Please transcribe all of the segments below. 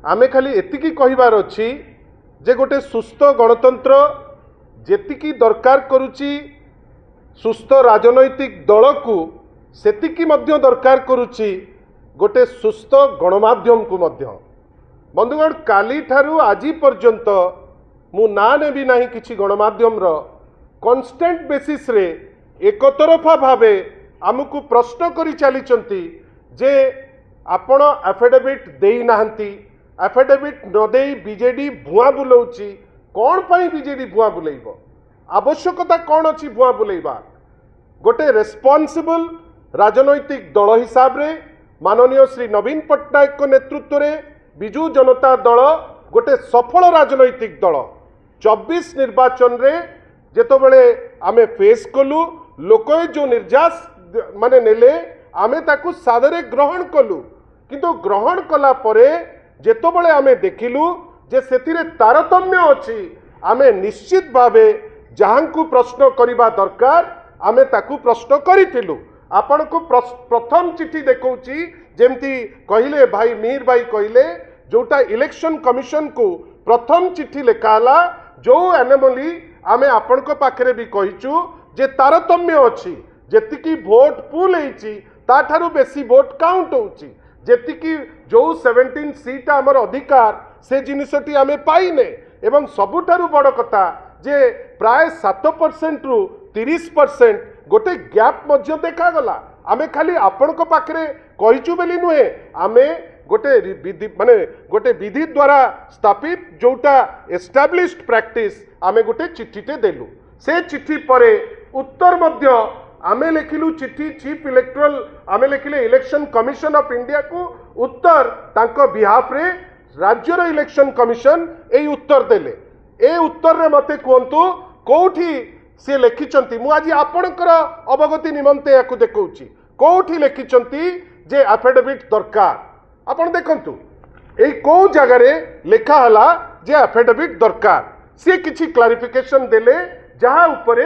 आमे खाली एतिकी कहिबार अछि जे गोटे सुस्थ गणतंत्र जेतिकी दरकार करुची सुस्थ राजनैतिक दल को सेतिकी मध्य दरकार करुची गोटे सुस्थ गणमाध्यम को मध्य। बंधुगण काली ठारू आजी पर्यंत मु ना नेबी नाही किछि गणमाध्यम रो कन्स्टेंट बेसिस रे एकतरफा भावे आमको प्रश्न करि चलीचंती जे आपण एफिडेविट देई नाहंती एफिडेविट न देई बीजेडी भुआ बुलाउची कौन पाई बीजेडी भुआ बुलाइबो आवश्यकता कौन अछि भुआ बुलाइबा। गोटे रेस्पॉन्सिबल राजनैतिक दल हिसाब रे माननीय श्री नवीन पट्टनायक को नेतृत्व रे बिजू जनता दल गोटे सफल राजनैतिक दल 24 निर्वाचन रे जेतो बेले आमे फेस कलु लोक जो निर्यास माने नेले आमे ताकू सादरे ग्रहण कलु किंतु ग्रहण कला परे जेतो बेले आमे देखिलु जे सेतिरे तारतम्य अछि आमे निश्चित भावे जहांकू प्रश्न करिबा दरकार आमे ताकू प्रश्न करिथिलु। आपण को प्रथम चिट्ठी देखौची जेमती कहिले भाई मीर भाई कहिले जोटा इलेक्शन कमिशन को प्रथम चिट्ठी लेखाला जो एनोमली आमे आपण को पाखरे भी कहिचु जे तारतम्य अछि जेतिकी वोट पुल हेची ताठारु बेसी वोट काउंट होची जेतिकी जो 17 सीट आमर अधिकार से जिनिसटी आमे पाइने एवं सबुठारु बड़ कथा जे प्राय 7% रु 30% गोटे गैप मध्य देखा गला। आमे खाली आपण को पाखरे कहिचु बेली नुहे आमे गोटे विधि माने गोटे विधि द्वारा स्थापित जोटा एस्टाब्लिश्ड प्रैक्टिस आमे गोटे चिट्ठीटे देलु से चिट्ठी परे उत्तर मध्य आमे लेखिलु चिट्ठी चीफ इलेक्टोरल आमे लेखिले इलेक्शन कमिशन ऑफ इंडिया को उत्तर तांको बिहाफ रे राज्यर इलेक्शन कमिशन ए उत्तर देले ए उत्तर रे मते कोंतु कोठी से लिखिचंती मु आज आपणकर अवगति निमंते याकु देखौची कोठी लिखिचंती जे एफिडेविट दरकार आपण देखंतु ए को जगह रे लिखा हला जे एफिडेविट दरकार से किछि क्लारिफिकेशन देले जहां उपरे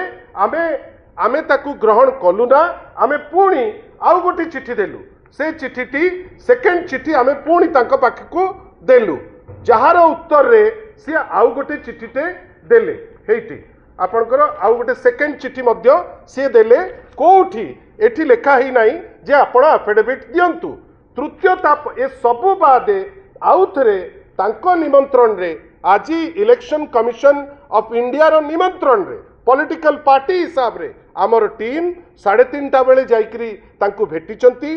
आमे ताकू ग्रहण कलु ना आमे पुणी आउ गोटे चिट्ठी देलु से चिट्ठीटी सेकेंड चिट्ठी आमे पुणी तांको पाखकू देलु जहार उत्तर रे से आउ गोटे चिट्ठीटे देले हेइटी आपनकर आउ गोटे सेकेंड चिट्ठी मध्य से देले कोठी एठी लेखा ही नाही जे आपण एफिडेविट दियंतु। तृतीयता ए सबु बादे आउ थरे तांको निमंत्रण रे आज इलेक्शन कमिशन ऑफ इंडिया रो निमंत्रण रे पॉलिटिकल पार्टी हिसाब रे आमर टीम 3:30 बेले जाइकरी तांको भेटिचंती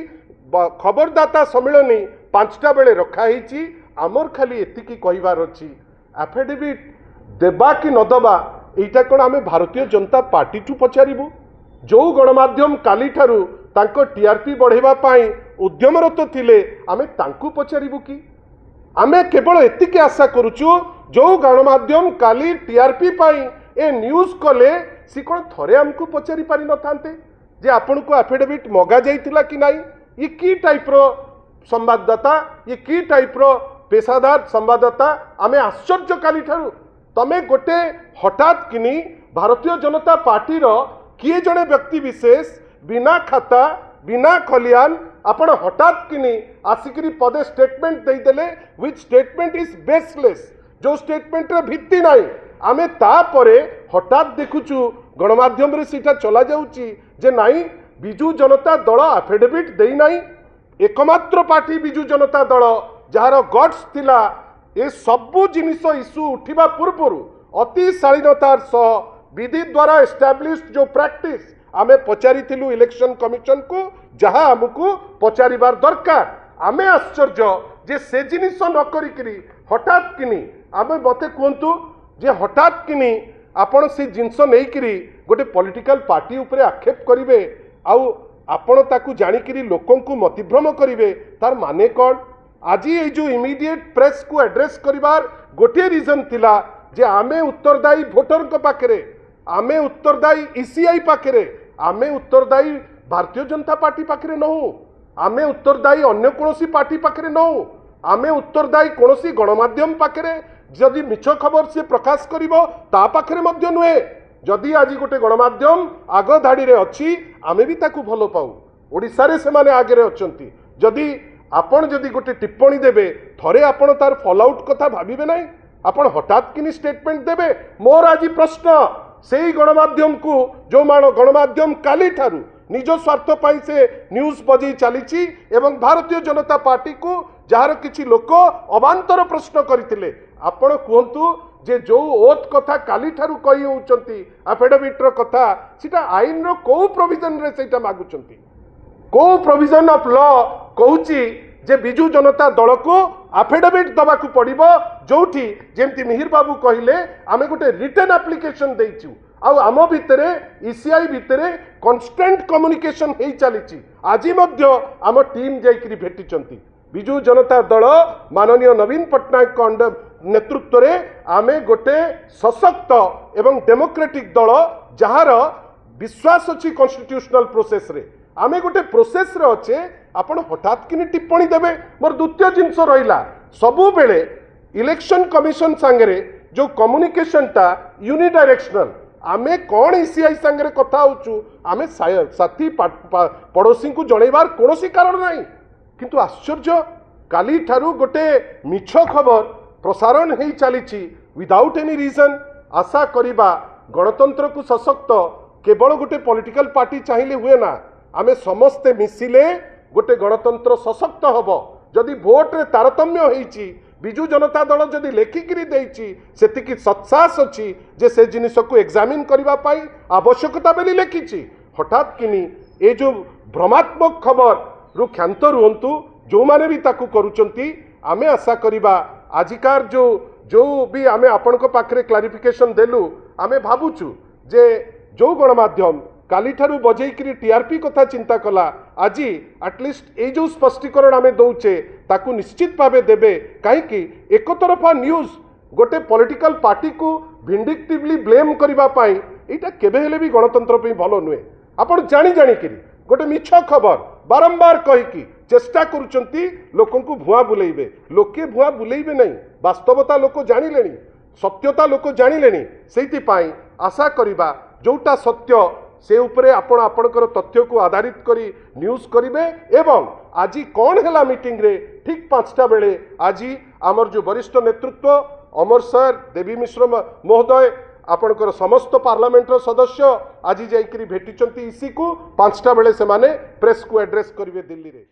खबरदाता सम्मेलनी 5टा बेले रखा हिची आमर खाली एतिकी कहिबार अछि एफिडेविट देबा कि न दबा एटा कोन आमे भारतीय जनता पार्टी टू पचारिबु जो गणमाध्यम काली ठारू तांको टीआरपी बढ़ेबा पाई उद्यमरत थिले आमे तांको पचारिबु कि आमे केवल एतिकी आशा करूचु जो गणमाध्यम काली टीआरपी पाई ए न्यूज कले सी कोन थरे हमको पचारि पारि न थांते जे आपण को एफिडेविट मगा जाइतिला कि नाही ये की टाइप रो संवाददाता ये की टाइप रो पेशादार संवाददाता आमे आश्चर्य काली ठारू तमे गोटे हठात किनी भारतीय जनता पार्टी रो किए जड़े व्यक्ति विशेष बिना खाता बिना खलियान आपण हठात किनी आसिकरी पदे स्टेटमेंट दे देले विच स्टेटमेंट इज बेसलेस जो स्टेटमेंट रे भित्ति नाही आमे ता परे हठात देखुचु गणमाध्यम रे सीटा चला जाउची जे नाही बिजू जनता दल एफिडेविट देई नाही एकमात्र party Biju Janata Dal jar guts थिला ए सबु जिनिस इश्यू उठिबा पूर्वरु अति शालीनतार सह विधि द्वारा एस्टाब्लिश्ड जो प्रैक्टिस आमे पचारिथिलु इलेक्शन कमिशन को जहाँ हमको पचारिबार दरकार आमे आश्चर्य जे से जिनिस न करिकरी हठात किनी आमे मते कहंतु जे हठात किनी आपण से जिनिस नेइकरी गोटे पॉलिटिकल पार्टी उपरे आक्षेप करिवे आउ आपण ताकू जानिकरी लोकन को मतिभ्रम करिवे तार माने कोन आज ये जो इमीडिएट प्रेस को एड्रेस करिवार गोटे रीजन थिला जे आमे उत्तरदायी वोटर को पाखरे आमे उत्तरदायी ईसीआई पाखरे आमे उत्तरदायी भारतीय जनता पार्टी पाखरे नहु आमे उत्तरदायी अन्य कोनोसी पार्टी पाखरे नहु आमे उत्तरदायी कोनोसी गणमाध्यम पाखरे जदि मिछ खबर से प्रकाश करिवो ता पाखरे मध्य नुहे जदि आज गोटे गणमाध्यम आग धाड़ी रे अछि आमे भी ताकू भलो पाऊ ओडिसा रे से माने आगे रे अछंती जदि आपण जदि गोटे टिप्पणी देबे थरे आपण तार फॉलोआउट कथा भाबिबे नाही आपण हठात किनी स्टेटमेंट देबे। मोर आज प्रश्न सेई गणमाध्यम को जो मान गणमाध्यम काली ठारू निज स्वार्थ पाई से न्यूज बजै चली एवं भारतीय जनता पार्टी को जार किछि लोक अबांतर प्रश्न करथिले आपण कहतु जे जो ओथ कथा काली ठारू कही होउचंती एफिडेविट रो कथा सिटा आईन रो को प्रोविजन रे सेटा मागुचंती को प्रोविजन ऑफ लॉ कहूची जे बिजू जनता दल को एफिडेविट दबा को पड़िबो जोठी जेमती मिहिर बाबू कहिले आमे गोटे रिटन एप्लिकेशन देइचु आउ आम भितरे ईसीआई भितरे कांस्टेंट कम्युनिकेशन हेई चलीची आज मध्य आम टीम जाइकरी भेटिचंती बिजू जनता दल माननीय नवीन पट्टनायक नेतृत्व रे आमे गोटे सशक्त एवं डेमोक्रेटिक दल जहार विश्वास अछि कॉन्स्टिट्यूशनल प्रोसेस रे आमे गोटे प्रोसेस रे अच्छे आपण हठात किनी टिप्पणी देबे। मोर द्वितीय जिनस रहिला सबु बेले इलेक्शन कमिशन सांगरे जो कम्युनिकेशन टा यूनिडायरेक्शनल आमे कौन ईसीआई सांगरे कथा होचु आमे साथी पड़ोसी को जणैबार कोनोसी कारण नाही किंतु आश्चर्य काली ठारू गोटे मिछ खबर प्रसारण हेई चलीची विदाउट एनी रीजन। आशा करिबा गणतंत्र को सशक्त केवल गोटे पॉलिटिकल पार्टी चाहिए हुए ना आमे समस्ते मिसिले गोटे गणतंत्र सशक्त हबो। जदि भोट रे तारतम्य होईची बिजू जनता दल जदि लेखिकी देइची सेतिकी सत्साहस अछि जे से जिनिस को एग्जामिन करिबा पाई आवश्यकता बेली लेखिची हठात किनी ए जो भ्रमात्मक खबर रु क्षांत रुहंतु जो माने भी ताकू करूचंती आमे आशा करिबा आजिकार जो भी आमे आपण को पाखरे क्लारिफिकेशन देलु आमे भाबुचु जे जो गणमाध्यम काली ठारू बजेइकरी टीआरपी कथा चिंता कला आज एटलिस्ट ए जो स्पष्टीकरण आमे दौचे ताकू निश्चित भावे देबे कहीं एक तरफा न्यूज गोटे पॉलिटिकल पार्टी को भिंडिक्टिवली ब्लेम करबा पाई एटा केबे हेले भी गणतंत्र पे भलो नुहे। आपण जानी करी गोटे मिछ खबर बारंबार कहीकि चेष्टा करुचंती लोकों को भुआ बुलेइबे लोके भुआ बुलेइबे नहीं वास्तवता लोक जानिलेनी सत्यता लोक जानिलेनी सेति पाई आशा करिबा जोटा सत्य से उपरे आपण आपणकर तथ्य को आधारित करी न्यूज करिवे एवं आज कौन हैला मीटिंग रे ठीक 5टा बेले आज आमर जो वरिष्ठ नेतृत्व अमर सर देवी मिश्र महोदय आपणकर समस्त पार्लियामेंटर सदस्य आज जाइकरी भेटिचंती इसी को 5टा बेले से माने प्रेस को एड्रेस करिवे दिल्ली रे।